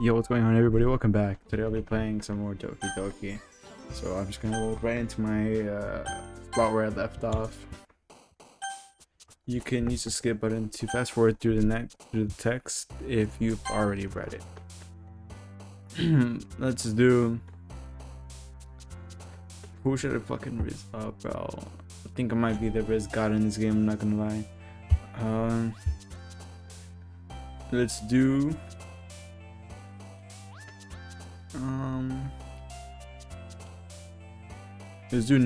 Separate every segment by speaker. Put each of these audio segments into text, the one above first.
Speaker 1: Yo, what's going on, everybody? Welcome back. Today I'll be playing some more Doki. So I'm just gonna load right into my spot where I left off. You can use the skip button to fast forward through the text if you've already read it. Let's do. Who should I fucking Rizz up, bro? I think I might be the Rizz god in this game. I'm not gonna lie. Let's do. Let's do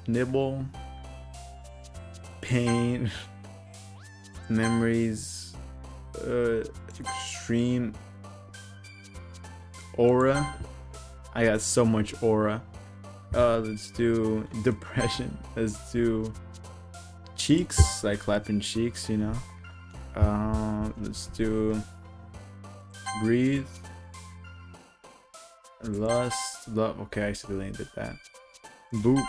Speaker 1: nibble, pain, memories, extreme, aura. I got so much aura. Let's do depression. Let's do cheeks, like clapping cheeks, you know. Let's do breathe, lust, love. Okay, I accidentally did that. Boop,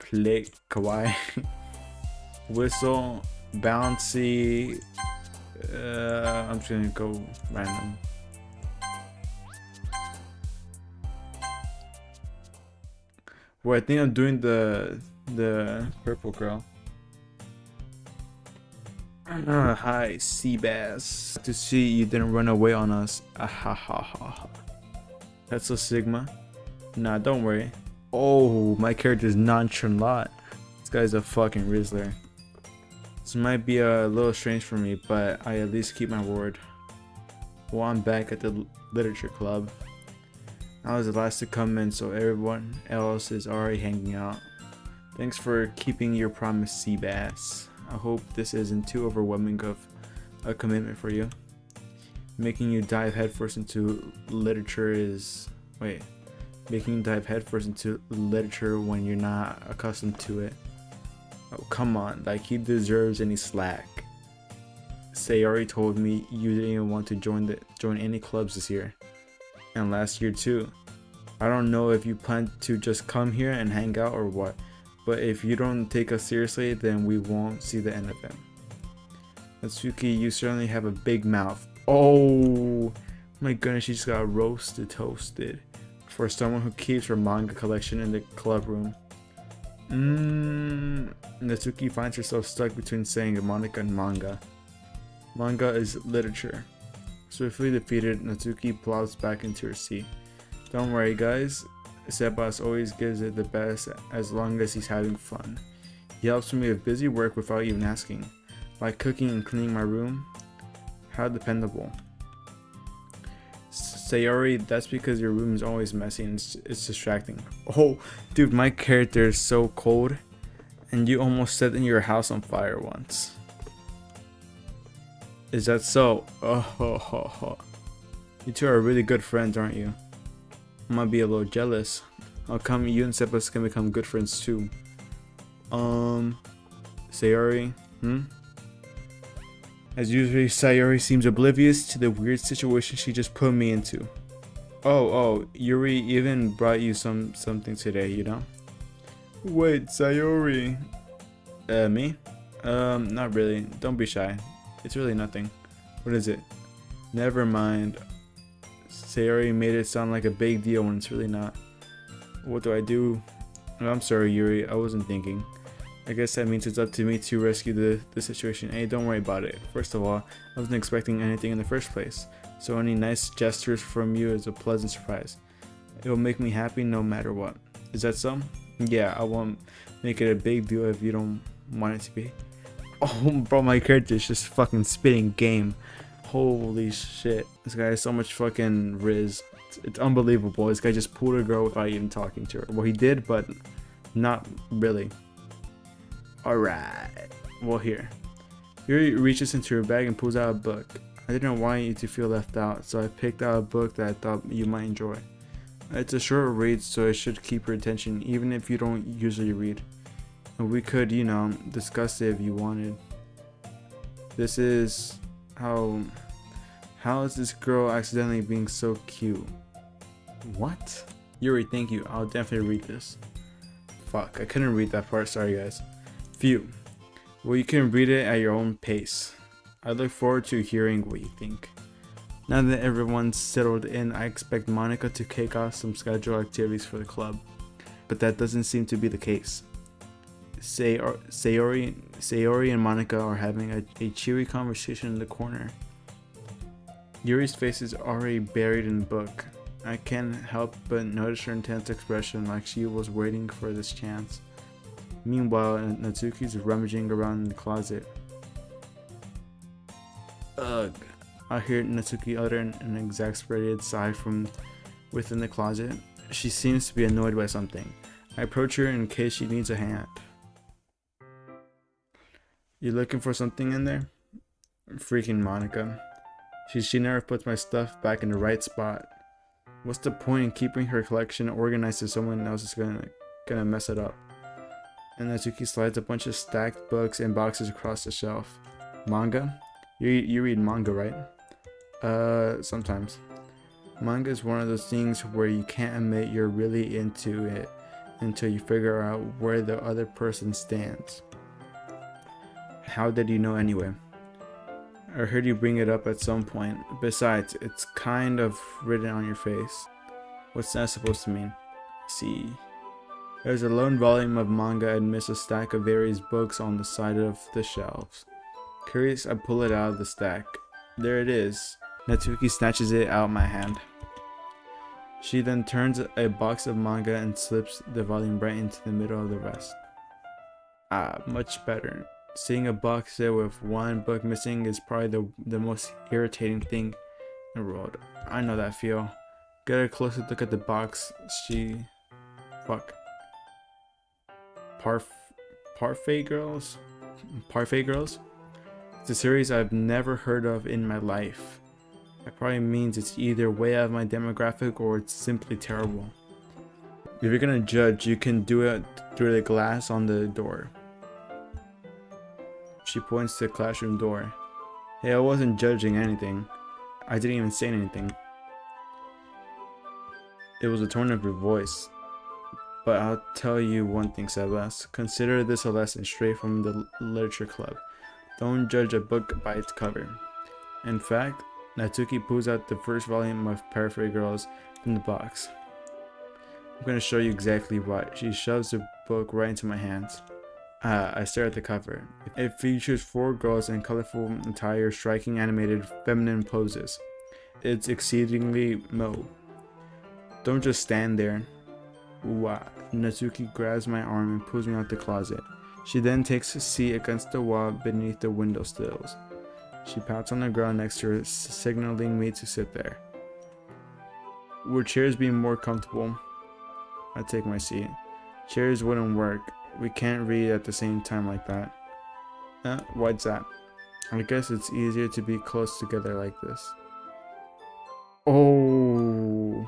Speaker 1: play, kawaii, whistle, bouncy. I'm just gonna go random. Well, I think I'm doing the purple girl. Hi, Seabass. To see you didn't run away on us. That's a Sigma. Nah, don't worry. Oh, my character is nonchalant. This guy's a fucking Rizzler. This might be a little strange for me, but I at least keep my word. Well, I'm back at the literature club. I was the last to come in, so everyone else is already hanging out. Thanks for keeping your promise, Seabass. I hope this isn't too overwhelming of a commitment for you. Making you dive headfirst into literature is... Wait. Making you dive headfirst into literature when you're not accustomed to it. Oh, come on. Like, he deserves any slack. Sayori told me you didn't even want to join any clubs this year. And last year too. I don't know if you plan to just come here and hang out or what. But if you don't take us seriously, then we won't see the end of it. Natsuki, you certainly have a big mouth. Oh my goodness, she just got roasted, toasted. For someone who keeps her manga collection in the club room. Natsuki finds herself stuck between saying Monica and manga. Manga is literature. Swiftly defeated, Natsuki plops back into her seat. Don't worry, guys. Sebas always gives it the best as long as he's having fun. He helps me with busy work without even asking. Like cooking and cleaning my room. How dependable. Sayori, that's because your room is always messy and it's distracting. Oh, dude, my character is so cold. And you almost set your house on fire once. Is that so? Oh. You two are really good friends, aren't you? I might be a little jealous. How come you and Sebas can become good friends too? Sayori, As usual, Sayori seems oblivious to the weird situation she just put me into. Oh, Yuri even brought you something today, you know? Wait, Sayori. Me? Not really. Don't be shy. It's really nothing. What is it? Never mind. Sayori made it sound like a big deal when it's really not. What do I do? Oh, I'm sorry, Yuri. I wasn't thinking. I guess that means it's up to me to rescue the situation. Hey, don't worry about it. First of all, I wasn't expecting anything in the first place. So any nice gestures from you is a pleasant surprise. It will make me happy no matter what. Is that so? Yeah, I won't make it a big deal if you don't want it to be. Oh, bro, my character is just fucking spitting game. Holy shit. This guy has so much fucking Rizz. It's unbelievable. This guy just pulled a girl without even talking to her. Well, he did, but not really. Alright. Well, here. Yuri reaches into her bag and pulls out a book. I didn't want you to feel left out, so I picked out a book that I thought you might enjoy. It's a short read, so it should keep your attention, even if you don't usually read. And we could, you know, discuss it if you wanted. This is... How is this girl accidentally being so cute? What? Yuri, thank you. I'll definitely read this. Fuck, I couldn't read that part. Sorry, guys. Phew. Well, you can read it at your own pace. I look forward to hearing what you think. Now that everyone's settled in, I expect Monica to kick off some scheduled activities for the club, but that doesn't seem to be the case. Sayori and Monica are having a cheery conversation in the corner. Yuri's face is already buried in the book. I can't help but notice her intense expression, like she was waiting for this chance. Meanwhile, Natsuki's rummaging around in the closet. Ugh. I hear Natsuki utter an exasperated sigh from within the closet. She seems to be annoyed by something. I approach her in case she needs a hand. You looking for something in there? Freaking Monica. She never puts my stuff back in the right spot. What's the point in keeping her collection organized if someone else is gonna mess it up? And Natsuki slides a bunch of stacked books and boxes across the shelf. Manga? You read manga, right? Sometimes. Manga is one of those things where you can't admit you're really into it until you figure out where the other person stands. How did you know anyway? I heard you bring it up at some point. Besides, it's kind of written on your face. What's that supposed to mean? See. There's a lone volume of manga amidst a stack of various books on the side of the shelves. Curious, I pull it out of the stack. There it is. Natsuki snatches it out of my hand. She then turns a box of manga and slips the volume right into the middle of the rest. Much better. Seeing a box there with one book missing is probably the most irritating thing in the world. I know that feel. Get a closer look at the box. Parfait Girls? Parfait Girls? It's a series I've never heard of in my life. That probably means it's either way out of my demographic or it's simply terrible. If you're gonna judge, you can do it through the glass on the door. She points to the classroom door. Hey, I wasn't judging anything. I didn't even say anything. It was the tone of your voice. But I'll tell you one thing, Celeste. Consider this a lesson straight from the literature club. Don't judge a book by its cover. In fact, Natsuki pulls out the first volume of Parfait Girls from the box. I'm gonna show you exactly why. She shoves the book right into my hands. I stare at the cover. It features 4 girls in colorful attire, striking animated feminine poses. It's exceedingly mo. Don't just stand there. Wow. Natsuki grabs my arm and pulls me out the closet. She then takes a seat against the wall beneath the window sills. She pats on the ground next to her, signaling me to sit there. Would chairs be more comfortable? I take my seat. Chairs wouldn't work. We can't read at the same time like that. Why's that? I guess it's easier to be close together like this. Oh,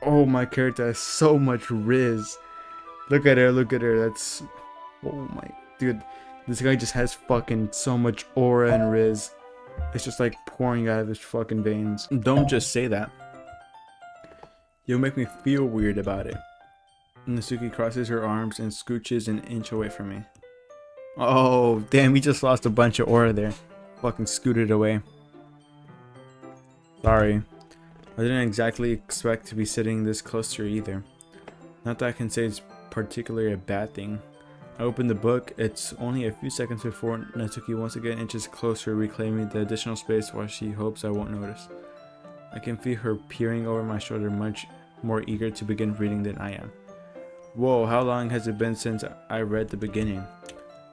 Speaker 1: my character has so much Rizz. Look at her, that's... Oh my... Dude, this guy just has fucking so much aura and Rizz. It's just like pouring out of his fucking veins. Don't just say that. You'll make me feel weird about it. Natsuki crosses her arms and scooches an inch away from me. Oh, damn, we just lost a bunch of aura there. Fucking scooted away. Sorry. I didn't exactly expect to be sitting this close to her either. Not that I can say it's particularly a bad thing. I open the book. It's only a few seconds before Natsuki once again inches closer, reclaiming the additional space while she hopes I won't notice. I can feel her peering over my shoulder, much more eager to begin reading than I am. Whoa, how long has it been since I read the beginning?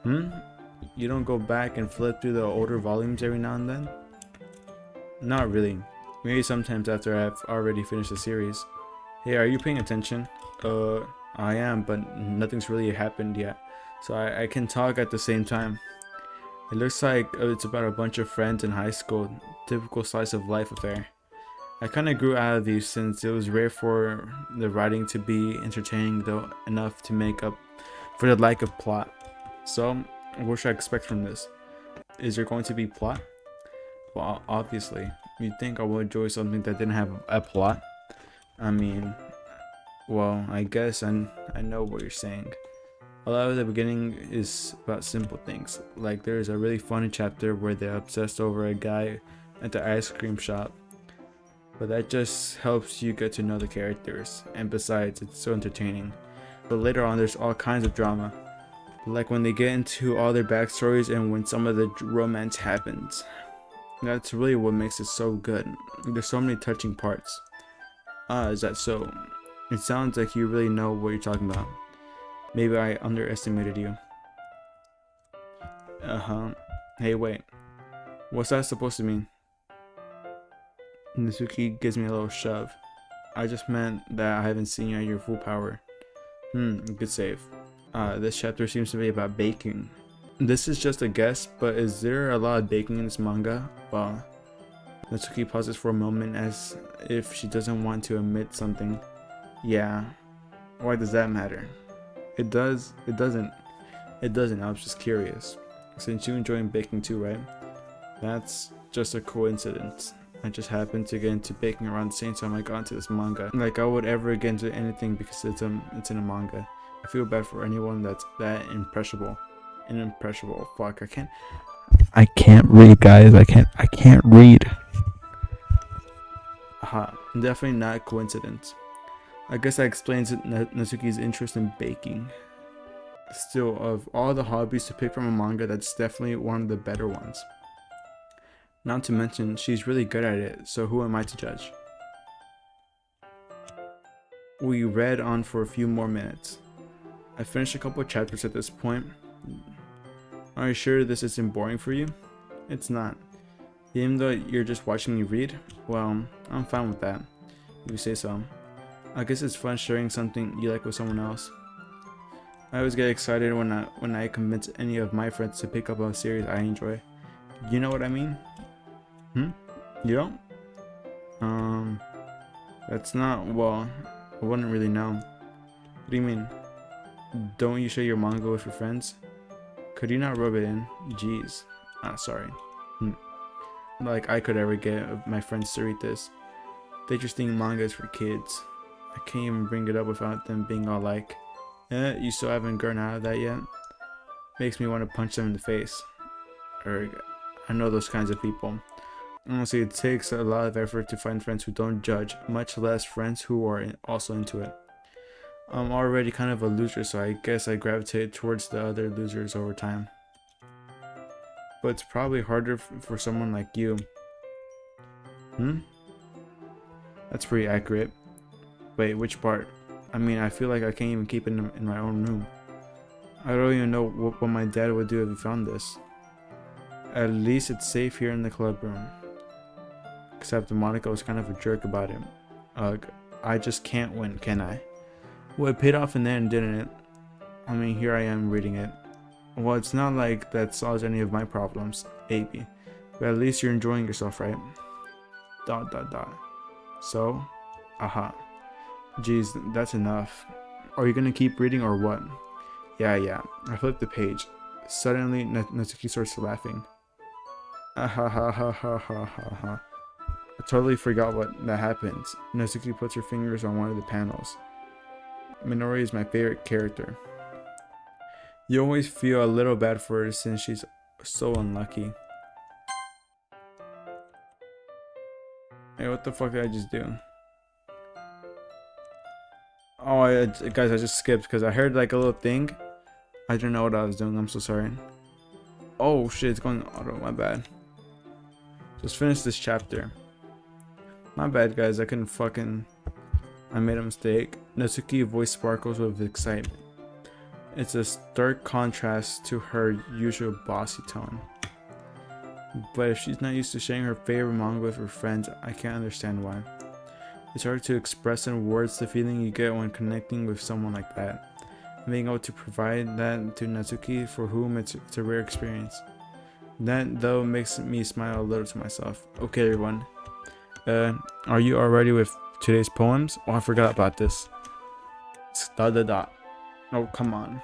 Speaker 1: You don't go back and flip through the older volumes every now and then? Not really. Maybe sometimes after I've already finished the series. Hey, are you paying attention? I am, but nothing's really happened yet. So I can talk at the same time. It looks like it's about a bunch of friends in high school. Typical slice of life affair. I kinda grew out of these since it was rare for the writing to be entertaining though enough to make up for the lack of plot. So, what should I expect from this? Is there going to be plot? Well, obviously. You'd think I would enjoy something that didn't have a plot. I mean, well, I guess I know what you're saying. A lot of the beginning is about simple things. Like there's a really funny chapter where they're obsessed over a guy at the ice cream shop. But that just helps you get to know the characters, and besides, it's so entertaining. But later on, there's all kinds of drama, like when they get into all their backstories and when some of the romance happens. That's really what makes it so good. There's so many touching parts. Is that so? It sounds like you really know what you're talking about. Maybe I underestimated you. Hey, wait. What's that supposed to mean? Natsuki gives me a little shove. I just meant that I haven't seen you at your full power. Good save. This chapter seems to be about baking. This is just a guess, but is there a lot of baking in this manga? Well, Natsuki pauses for a moment as if she doesn't want to admit something. Yeah. Why does that matter? It does. It doesn't. It doesn't. I was just curious. Since you enjoy baking too, right? That's just a coincidence. I just happened to get into baking around the same time I got into this manga. Like I would ever get into anything because it's in a manga. I feel bad for anyone that's that impressionable. Fuck, I can't read, guys. I can't read. Definitely not a coincidence. I guess that explains Natsuki's interest in baking. Still, of all the hobbies to pick from a manga, that's definitely one of the better ones. Not to mention, she's really good at it, so who am I to judge? We read on for a few more minutes. I finished a couple of chapters at this point. Are you sure this isn't boring for you? It's not. Even though you're just watching me read, well, I'm fine with that, if you say so. I guess it's fun sharing something you like with someone else. I always get excited when I convince any of my friends to pick up a series I enjoy. You know what I mean? You don't? That's not, well, I wouldn't really know. What do you mean? Don't you share your manga with your friends? Could you not rub it in? Jeez. Sorry. Like I could ever get my friends to read this. They just think manga is for kids. I can't even bring it up without them being all like, you still haven't grown out of that yet? Makes me want to punch them in the face. I know those kinds of people. Honestly, it takes a lot of effort to find friends who don't judge, much less friends who are also into it. I'm already kind of a loser, so I guess I gravitate towards the other losers over time. But it's probably harder for someone like you. That's pretty accurate. Wait, which part? I mean, I feel like I can't even keep it in my own room. I don't even know what my dad would do if he found this. At least it's safe here in the club room. Except Monica was kind of a jerk about it. I just can't win, can I? Well, it paid off in the end, didn't it? I mean, here I am reading it. Well, it's not like that solves any of my problems, maybe. But at least you're enjoying yourself, right? ... So? Geez, that's enough. Are you gonna keep reading or what? Yeah. I flipped the page. Suddenly, Natsuki starts laughing. I totally forgot that happens. Natsuki puts her fingers on one of the panels. Minori is my favorite character. You always feel a little bad for her since she's so unlucky. Hey, what the fuck did I just do? Oh, guys, I just skipped because I heard like a little thing. I didn't know what I was doing. I'm so sorry. Oh shit, it's going auto. My bad. Just finished this chapter. My bad, guys. I made a mistake. Natsuki's voice sparkles with excitement. It's a stark contrast to her usual bossy tone. But if she's not used to sharing her favorite manga with her friends, I can't understand why. It's hard to express in words the feeling you get when connecting with someone like that. Being able to provide that to Natsuki, for whom it's a rare experience. That, though, makes me smile a little to myself. Okay, everyone. Are you all ready with today's poems? Oh, I forgot about this. Oh, come on.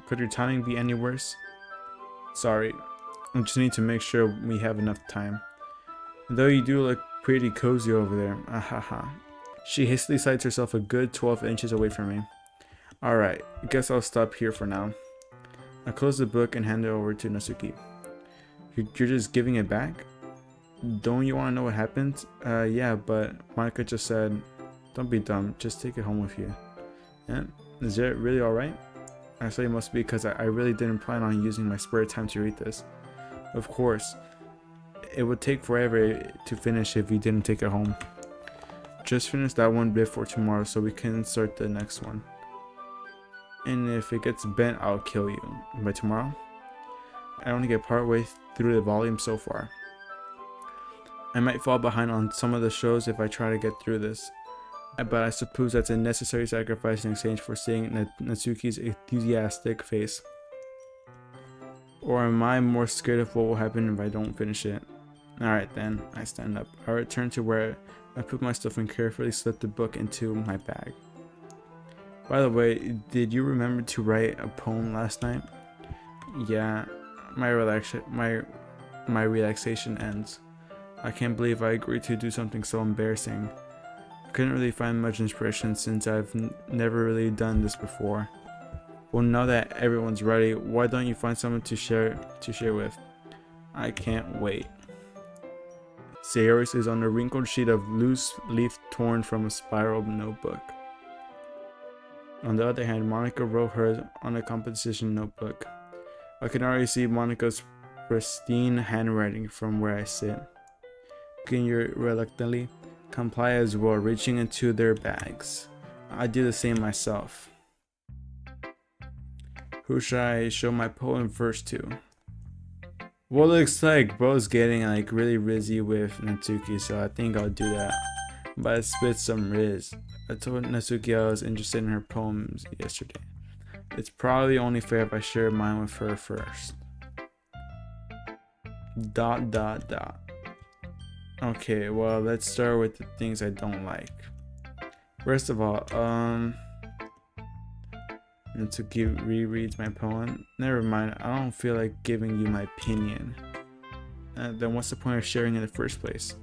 Speaker 1: Could your timing be any worse? Sorry. I just need to make sure we have enough time. Though you do look pretty cozy over there. She hastily sights herself a good 12 inches away from me. Alright, guess I'll stop here for now. I close the book and hand it over to Natsuki. You're just giving it back? Don't you want to know what happened? Yeah, but Monica just said, don't be dumb, just take it home with you. Yeah, is it really alright? Actually, it must be because I really didn't plan on using my spare time to read this. Of course, it would take forever to finish if you didn't take it home. Just finish that one bit for tomorrow so we can start the next one. And if it gets bent, I'll kill you. By tomorrow? I only get part way through the volume so far. I might fall behind on some of the shows if I try to get through this. But I suppose that's a necessary sacrifice in exchange for seeing Natsuki's enthusiastic face. Or am I more scared of what will happen if I don't finish it? Alright then, I stand up. I return to where I put my stuff and carefully slip the book into my bag. By the way, did you remember to write a poem last night? Yeah, my relaxation ends. I can't believe I agreed to do something so embarrassing. I couldn't really find much inspiration since I've never really done this before. Well, now that everyone's ready, why don't you find someone to share with? I can't wait. Sayori's is on a wrinkled sheet of loose leaf torn from a spiral notebook. On the other hand, Monica wrote hers on a composition notebook. I can already see Monica's pristine handwriting from where I sit. Junior reluctantly comply as well, reaching into their bags. I do the same myself. Who should I show my poem first to? Well, looks like bro's getting like really rizzy with Natsuki, so I think I'll do that. But I spit some Riz. I told Natsuki I was interested in her poems yesterday. It's probably only fair if I share mine with her first. ... Okay, well, let's start with the things I don't like. First of all, Natsuki rereads my poem. Never mind, I don't feel like giving you my opinion. Then what's the point of sharing in the first place?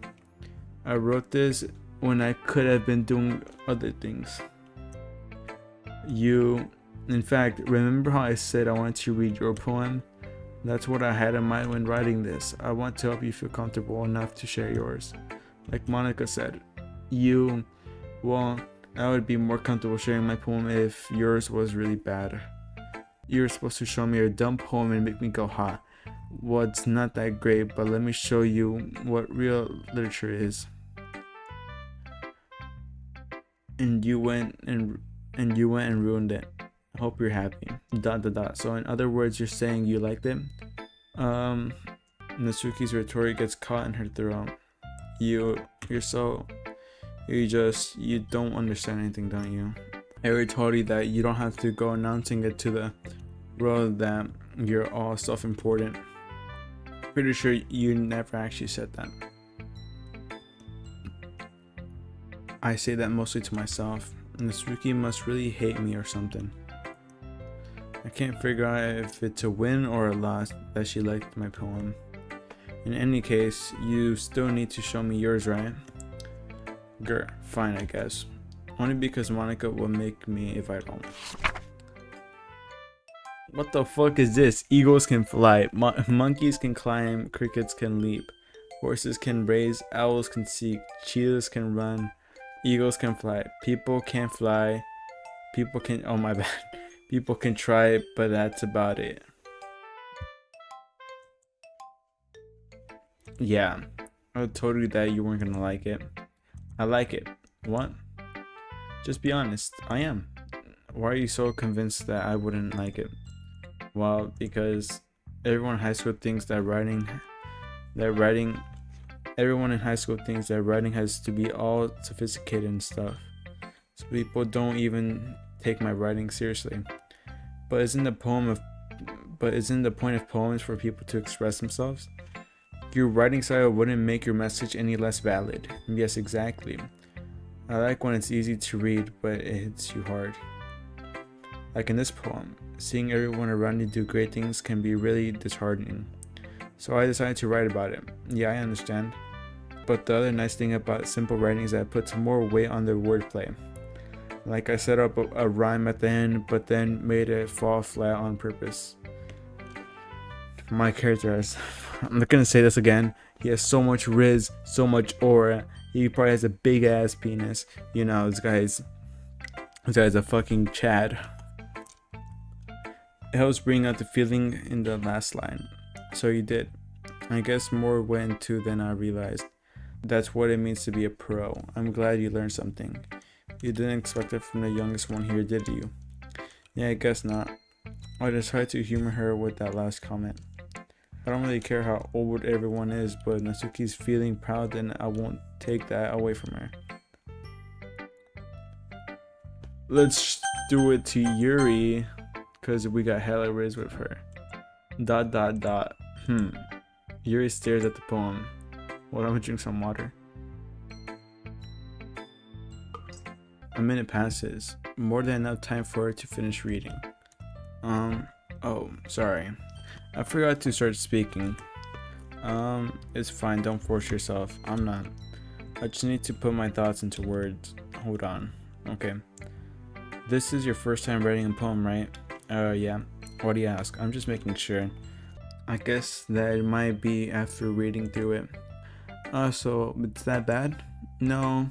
Speaker 1: I wrote this when I could have been doing other things. In fact, remember how I said I wanted to read your poem? That's what I had in mind when writing this. I want to help you feel comfortable enough to share yours. Like Monica said, well, I would be more comfortable sharing my poem if yours was really bad. You're supposed to show me your dumb poem and make me go, ha. Well, it's not that great, but let me show you what real literature is. And you went and ruined it. I hope you're happy. ... So in other words, you're saying you liked it? Natsuki's rhetoric gets caught in her throat. You don't understand anything, don't you? I already told you that you don't have to go announcing it to the world that you're all self-important. Pretty sure you never actually said that. I say that mostly to myself. Natsuki must really hate me or something. I can't figure out if it's a win or a loss that she liked my poem. In any case, you still need to show me yours, right? Grr, fine, I guess. Only because Monica will make me if I don't. What the fuck is this? Eagles can fly, monkeys can climb, crickets can leap, horses can race, owls can seek, cheetahs can run, eagles can fly, people can't fly, oh my bad. People can try, but that's about it. Yeah, I told you that you weren't gonna like it. I like it. What? Just be honest. I am. Why are you so convinced that I wouldn't like it? Well, because everyone in high school thinks that writing has to be all sophisticated and stuff. So people don't even take my writing seriously. But isn't the point of poems for people to express themselves? Your writing style wouldn't make your message any less valid. Yes, exactly. I like when it's easy to read, but it hits you hard. Like in this poem, seeing everyone around you do great things can be really disheartening. So I decided to write about it. Yeah, I understand. But the other nice thing about simple writing is that it puts more weight on the wordplay. Like I set up a rhyme at the end, but then made it fall flat on purpose. my character has, I'm not gonna say this again, he has so much Riz, so much aura. He probably has a big ass penis. You know, this guy's a fucking Chad. It helps bring out the feeling in the last line. So you did. I guess more went into than I realized. That's what it means to be a pro. I'm glad you learned something. You didn't expect it from the youngest one here, did you? Yeah, I guess not. I just tried to humor her with that last comment. I don't really care how old everyone is, but Natsuki's feeling proud and I won't take that away from her. Let's do it to Yuri, cause we got hella Riz with her. ... Yuri stares at the poem. Well, I'm gonna drink some water. A minute passes. More than enough time for her to finish reading. Oh, sorry. I forgot to start speaking. It's fine, don't force yourself. I'm not. I just need to put my thoughts into words. Hold on. Okay. This is your first time writing a poem, right? Yeah. Why do you ask? I'm just making sure. I guess that it might be after reading through it. So it's that bad? No.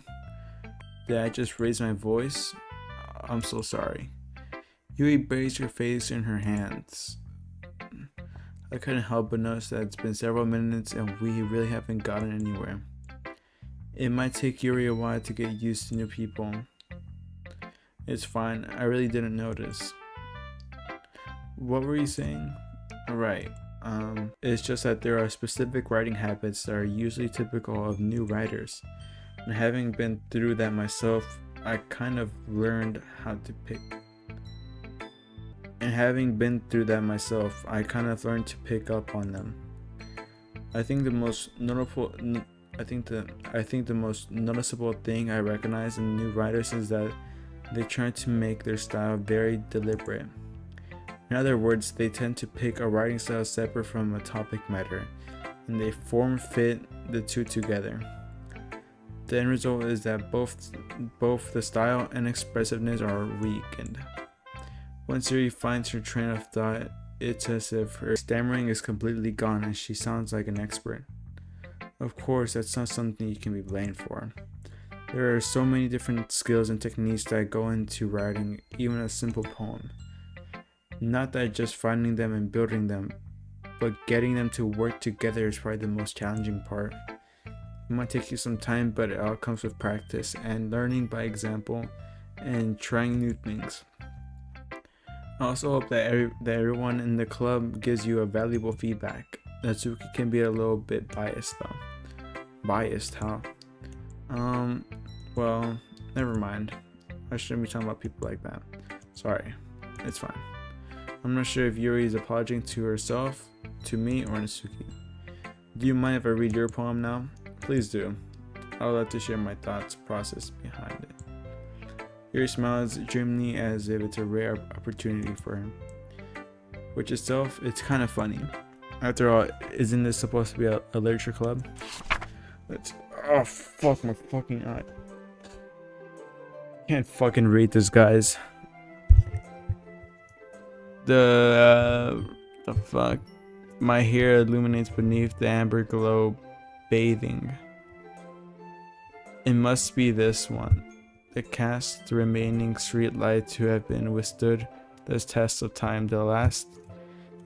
Speaker 1: Did I just raise my voice? I'm so sorry. Yui buries her face in her hands. I couldn't help but notice that it's been several minutes and we really haven't gotten anywhere. It might take Yuri a while to get used to new people. It's fine, I really didn't notice. What were you saying? Right. It's just that there are specific writing habits that are usually typical of new writers. And having been through that myself, I kind of learned how to pick. Up on them. I think the most noticeable thing I recognize in new writers is that they try to make their style very deliberate. In other words, they tend to pick a writing style separate from a topic matter, and they form-fit the two together. The end result is that both the style and expressiveness are weakened. Once Yuri finds her train of thought, it's as if her stammering is completely gone and she sounds like an expert. Of course, that's not something you can be blamed for. There are so many different skills and techniques that go into writing even a simple poem. Not that just finding them and building them, but getting them to work together is probably the most challenging part. It might take you some time, but it all comes with practice and learning by example and trying new things. I also hope that everyone in the club gives you a valuable feedback. Natsuki can be a little bit biased though. Biased, how? Well, never mind. I shouldn't be talking about people like that. Sorry, it's fine. I'm not sure if Yuri is apologizing to herself, to me, or Natsuki. Do you mind if I read your poem now? Please do. I would like to share my thoughts process behind it. Yuri smiles dreamily as if it's a rare opportunity for him. Which itself, it's kind of funny. After all, isn't this supposed to be a literature club? Oh fuck my fucking eye. Can't fucking read this, guys. The fuck? My hair illuminates beneath the amber glow, bathing. It must be this one. It casts the remaining street light to have been withstood this test of time. The last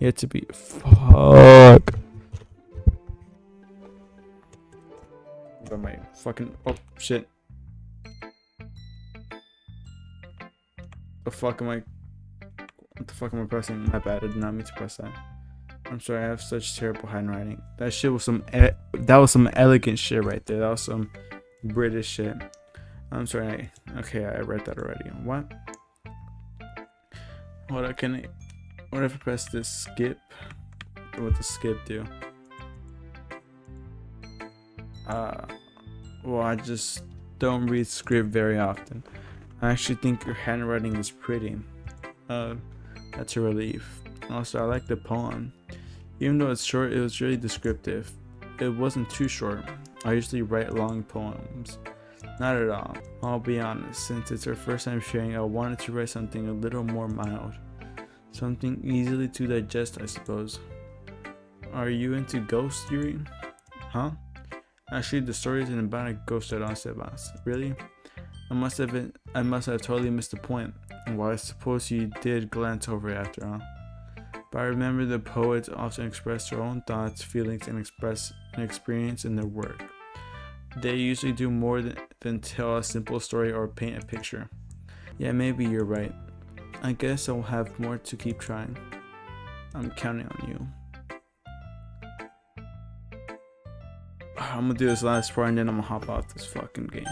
Speaker 1: yet to be. Fuck. But my fucking. Oh shit. The fuck am I? What the fuck am I pressing? My bad. I did not mean to press that. I'm sorry. I have such terrible handwriting. That shit was some. That was some elegant shit right there. That was some British shit. I'm sorry. Okay, I read that already. What? Hold on. What if I press this skip? What does skip do? Well, I just don't read script very often. I actually think your handwriting is pretty. That's a relief. Also, I like the poem. Even though it's short, it was really descriptive. It wasn't too short. I usually write long poems. Not at all. I'll be honest, since it's our first time sharing, I wanted to write something a little more mild. Something easily to digest, I suppose. Are you into ghost theory? Huh? Actually, the story isn't about a ghost at all, Sebas. Really? I must have totally missed the point. Well, I suppose you did glance over it after all. But I remember the poets often express their own thoughts, feelings, and express an experience in their work. They usually do more than tell a simple story or paint a picture. Yeah, maybe you're right. I guess I'll have more to keep trying. I'm counting on you. I'm gonna do this last part and then I'm gonna hop off this fucking game.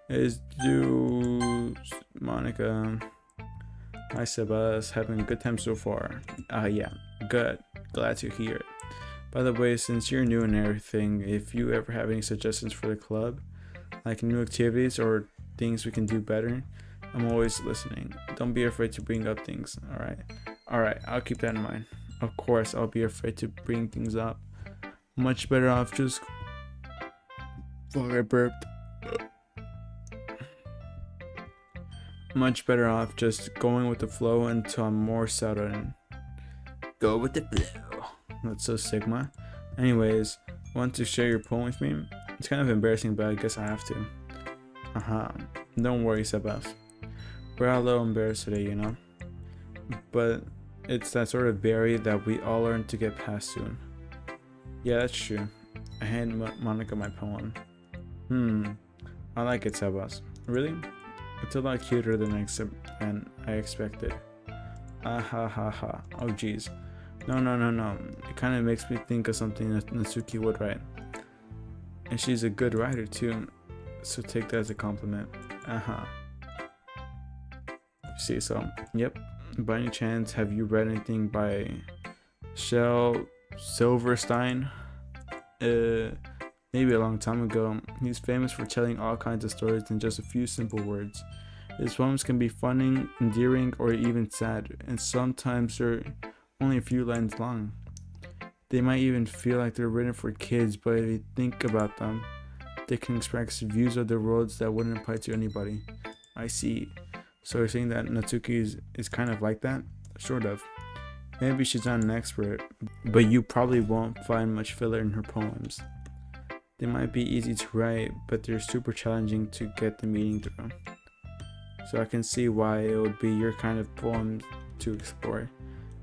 Speaker 1: Is do Monica. Hi Sebas, having a good time so far. Yeah, good. Glad to hear it. By the way, since you're new and everything, if you ever have any suggestions for the club, like new activities or things we can do better, I'm always listening. Don't be afraid to bring up things, alright? Alright, I'll keep that in mind. Of course, I'll be afraid to bring things up. Much better off just... Fuck, I burped. Much better off just going with the flow until I'm more settled in. Go with the flow. That's so Sigma. Anyways, want to share your poem with me? It's kind of embarrassing, but I guess I have to. Don't worry, Sebas. We're all a little embarrassed today, you know? But it's that sort of barrier that we all learn to get past soon. Yeah, that's true. I hand Monica my poem. I like it, Sebas. Really? It's a lot cuter than I expected. Ah ha ha ha. Oh jeez. No. It kind of makes me think of something that Natsuki would write. And she's a good writer too. So take that as a compliment. See, so, yep. By any chance, have you read anything by Shel Silverstein? Maybe a long time ago. He's famous for telling all kinds of stories in just a few simple words. His poems can be funny, endearing, or even sad, and sometimes they're only a few lines long. They might even feel like they're written for kids, but if you think about them, they can express views of the worlds that wouldn't apply to anybody. I see. So you're saying that Natsuki is kind of like that? Sort of. Maybe she's not an expert, but you probably won't find much filler in her poems. They might be easy to write, but they're super challenging to get the meaning through. So I can see why it would be your kind of poem to explore.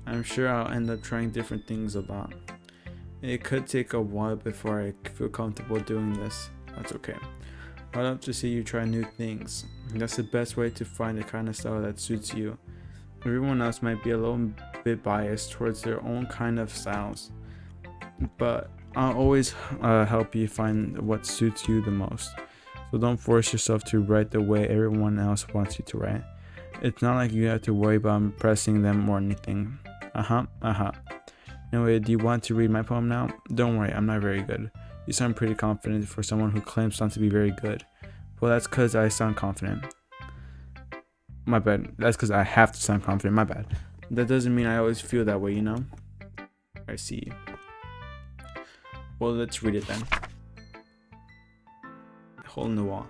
Speaker 1: I'm sure I'll end up trying different things a lot. It could take a while before I feel comfortable doing this. That's okay. I'd love to see you try new things. That's the best way to find the kind of style that suits you. Everyone else might be a little bit biased towards their own kind of styles, but I'll always help you find what suits you the most. So don't force yourself to write the way everyone else wants you to write. It's not like you have to worry about impressing them or anything. Anyway, do you want to read my poem now? Don't worry, I'm not very good. You sound pretty confident for someone who claims not to be very good. Well, that's because I sound confident. My bad. That's because I have to sound confident. My bad. That doesn't mean I always feel that way, you know? I see. Well, let's read it then. Hole in the wall.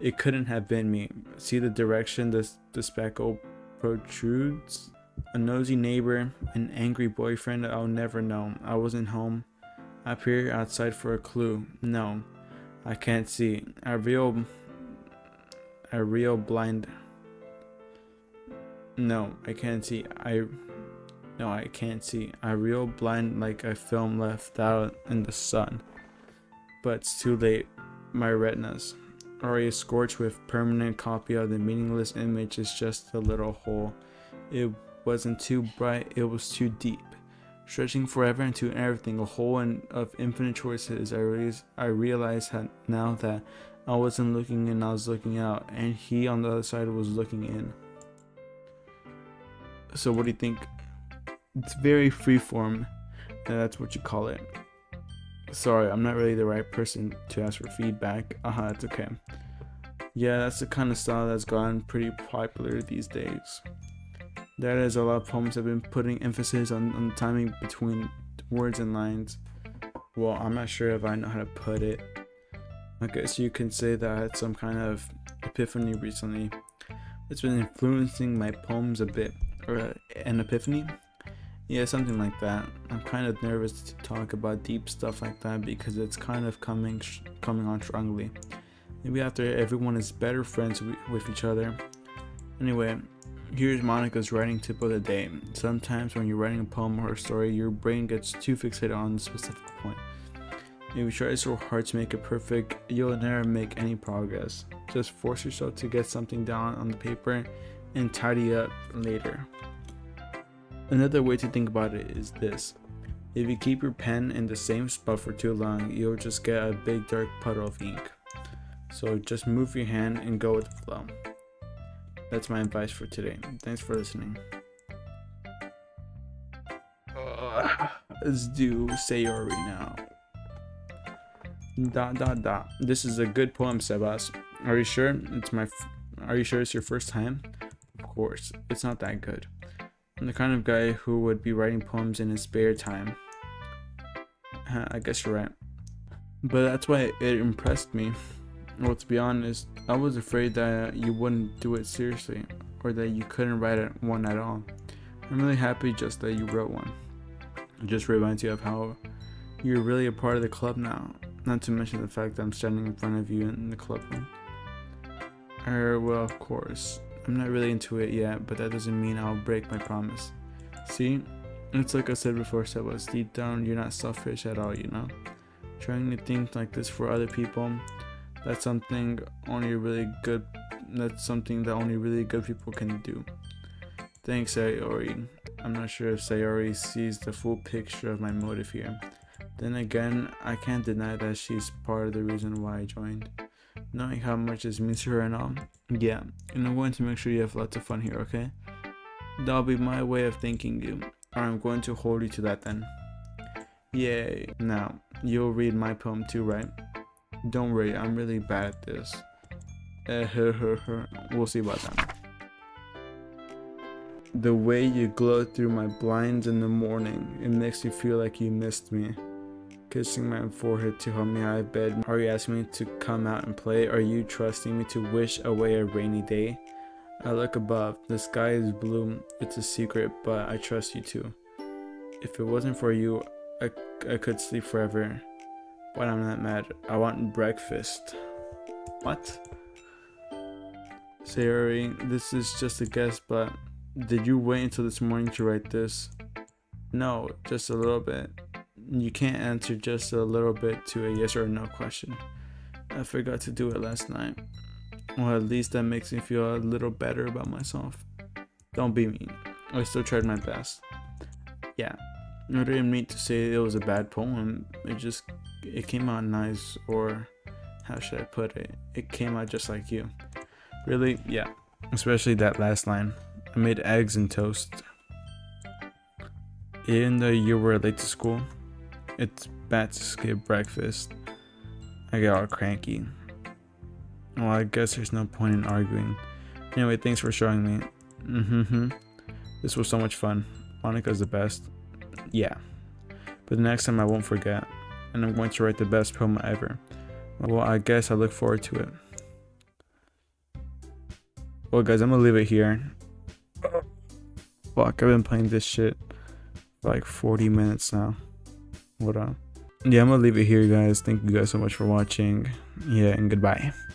Speaker 1: It couldn't have been me. See the direction the speckle protrudes? A nosy neighbor, an angry boyfriend I'll never know. I wasn't home. I peer outside for a clue. No, I can't see. A real blind. No, I can't see. I can't see. I real blind like a film left out in the sun. But it's too late. My retinas are a scorch with permanent copy of the meaningless image is just a little hole. It wasn't too bright, it was too deep. Stretching forever into everything, a hole of infinite choices. I realized now that I wasn't looking in, I was looking out, and he on the other side was looking in. So what do you think? It's very freeform, and that's what you call it. Sorry, I'm not really the right person to ask for feedback. It's okay. Yeah, that's the kind of style that's gotten pretty popular these days. That is, a lot of poems have been putting emphasis on the timing between words and lines. Well, I'm not sure if I know how to put it. I guess you can say that I had some kind of epiphany recently. It's been influencing my poems a bit. Or an epiphany? Yeah, something like that. I'm kind of nervous to talk about deep stuff like that because it's kind of coming on strongly. Maybe after everyone is better friends with each other. Anyway, here's Monica's writing tip of the day. Sometimes when you're writing a poem or a story, your brain gets too fixated on a specific point. If you try so hard to make it perfect, you'll never make any progress. Just force yourself to get something down on the paper and tidy up later. Another way to think about it is this. If you keep your pen in the same spot for too long, you'll just get a big dark puddle of ink. So just move your hand and go with the flow. That's my advice for today. Thanks for listening. Let's do Sayori now. ... This is a good poem, Sebas. Are you sure? Are you sure it's your first time? Of course, it's not that good. I'm the kind of guy who would be writing poems in his spare time. I guess you're right. But that's why it impressed me. Well, to be honest, I was afraid that you wouldn't do it seriously, or that you couldn't write one at all. I'm really happy just that you wrote one. It just reminds you of how you're really a part of the club now. Not to mention the fact that I'm standing in front of you in the club room. Well, of course. I'm not really into it yet, but that doesn't mean I'll break my promise. See? It's like I said before, Sebas, deep down, you're not selfish at all, you know? Trying to think like this for other people, that's something that only really good people can do. Thanks, Sayori. I'm not sure if Sayori sees the full picture of my motive here. Then again, I can't deny that she's part of the reason why I joined. Knowing how much this means to her and all. Yeah, and I'm going to make sure you have lots of fun here, okay? That'll be my way of thanking you. Or I'm going to hold you to that then. Yay. Now, you'll read my poem too, right? Don't worry, I'm really bad at this. We'll see about that. The way you glow through my blinds in the morning, it makes me feel like you missed me. Kissing my forehead to help me out of bed. Are you asking me to come out and play? Are you trusting me to wish away a rainy day? I look above. The sky is blue. It's a secret, but I trust you too. If it wasn't for you, I could sleep forever. But I'm not mad. I want breakfast. What? Sayori, this is just a guess, but did you wait until this morning to write this? No, just a little bit. You can't answer just a little bit to a yes or no question. I forgot to do it last night. Well, at least that makes me feel a little better about myself. Don't be mean. I still tried my best. Yeah, I didn't mean to say it was a bad poem. It came out nice, or how should I put it? It came out just like you. Really? Yeah. Especially that last line. I made eggs and toast. Even though you were late to school, it's bad to skip breakfast. I get all cranky. Well, I guess there's no point in arguing. Anyway, thanks for showing me. This was so much fun. Monica's the best. Yeah. But the next time I won't forget. And I'm going to write the best poem ever. Well, I guess I look forward to it. Well, guys, I'm gonna leave it here. Fuck, I've been playing this shit for like 40 minutes now. What up? Yeah, I'm gonna leave it here, guys. Thank you guys so much for watching. Yeah, and goodbye.